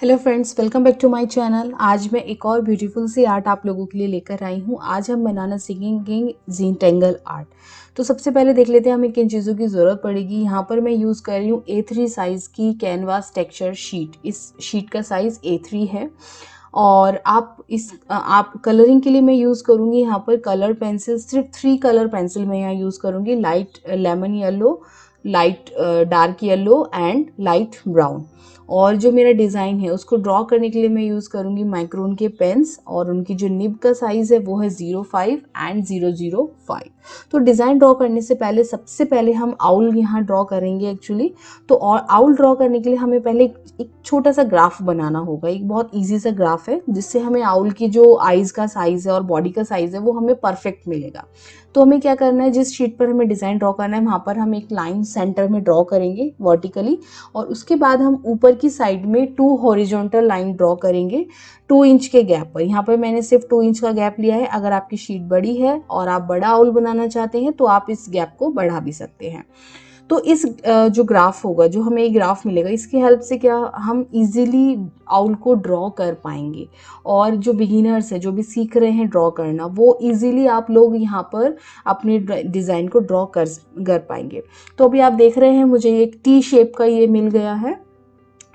Hello friends, welcome back to my channel. आज मैं एक और ब्यूटीफुल सी आर्ट आप लोगों के लिए लेकर आई हूँ। आज हम बनाना सीखेंगे ज़ेंटेंगल आर्ट। तो सबसे पहले देख लेते हैं हमें किन चीज़ों की ज़रूरत पड़ेगी। यहाँ पर मैं यूज़ कर रही हूँ A3 साइज़ की कैनवास टेक्सचर शीट। इस शीट का साइज़ A3 है। और आप कलरिंग के लिए मैं यूज़ करूँगी यहाँ पर कलर पेंसिल। सिर्फ 3 कलर पेंसिल मैं यहाँ यूज़ करूँगी, light lemon yellow, light dark yellow and light brown. और जो मेरा डिज़ाइन है उसको ड्रॉ करने के लिए मैं यूज़ करूँगी माइक्रोन के पेन्स, और उनकी जो निब का साइज़ है वो है 05 एंड 005। तो डिज़ाइन ड्रॉ करने से पहले सबसे पहले हम आउल यहाँ ड्रॉ करेंगे एक्चुअली। तो और आउल ड्रॉ करने के लिए हमें पहले एक छोटा सा ग्राफ बनाना होगा। एक बहुत ईजी सा ग्राफ है जिससे हमें आउल की जो आइज़ का साइज़ है और बॉडी का साइज़ है वो हमें परफेक्ट मिलेगा। तो हमें क्या करना है, जिस शीट पर हमें डिज़ाइन ड्रॉ करना है वहाँ पर हम एक लाइन सेंटर में ड्रॉ करेंगे वर्टिकली, और उसके बाद हम ऊपर की साइड में 2 हॉरिजॉन्टल लाइन ड्रॉ करेंगे 2 इंच के गैप पर। यहाँ पर मैंने सिर्फ 2 इंच का गैप लिया है। अगर आपकी शीट बड़ी है और आप बड़ा आउल बनाना चाहते हैं तो आप इस गैप को बढ़ा भी सकते हैं। तो इस जो ग्राफ होगा, जो हमें ये ग्राफ मिलेगा, इसकी हेल्प से क्या हम इजीली आउल को ड्रॉ कर पाएंगे। और जो बिगिनर्स हैं, जो भी सीख रहे हैं ड्रॉ करना, वो इजीली आप लोग यहाँ पर अपने डिज़ाइन को ड्रॉ कर पाएंगे। तो अभी आप देख रहे हैं मुझे एक टी शेप का ये मिल गया है।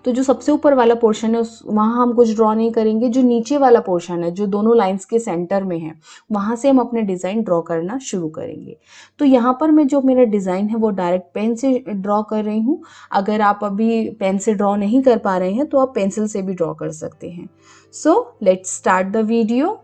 तो जो सबसे ऊपर वाला पोर्शन है उस वहाँ हम कुछ ड्रॉ नहीं करेंगे। जो नीचे वाला पोर्शन है जो दोनों लाइंस के सेंटर में है, वहाँ से हम अपने डिज़ाइन ड्रॉ करना शुरू करेंगे। तो यहाँ पर मैं जो मेरा डिज़ाइन है वो डायरेक्ट पेन से ड्रॉ कर रही हूँ। अगर आप अभी पेन से ड्रॉ नहीं कर पा रहे हैं तो आप पेंसिल से भी ड्रॉ कर सकते हैं। So let's start the video.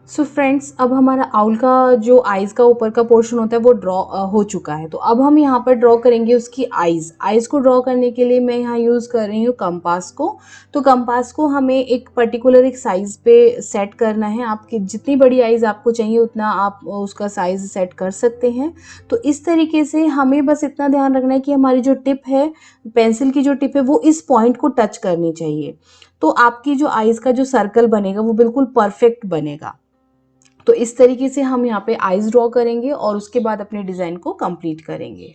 So friends, अब हमारा आउल का जो आइज़ का ऊपर का पोर्शन होता है वो ड्रॉ हो चुका है। तो अब हम यहाँ पर ड्रॉ करेंगे उसकी आइज़ को ड्रॉ करने के लिए मैं यहाँ यूज़ कर रही हूँ कंपास को। तो कंपास को हमें एक पर्टिकुलर एक साइज़ पे सेट करना है। आपकी जितनी बड़ी आइज़ आपको चाहिए उतना आप उसका साइज़ सेट कर सकते हैं। तो इस तरीके से हमें बस इतना ध्यान रखना है कि हमारी जो टिप है, पेंसिल की जो टिप है, वो इस पॉइंट को टच करनी चाहिए। तो आपकी जो आइज़ का जो सर्कल बनेगा वो बिल्कुल परफेक्ट बनेगा। तो इस तरीके से हम यहाँ पे आइज़ ड्रॉ करेंगे और उसके बाद अपने डिज़ाइन को कंप्लीट करेंगे।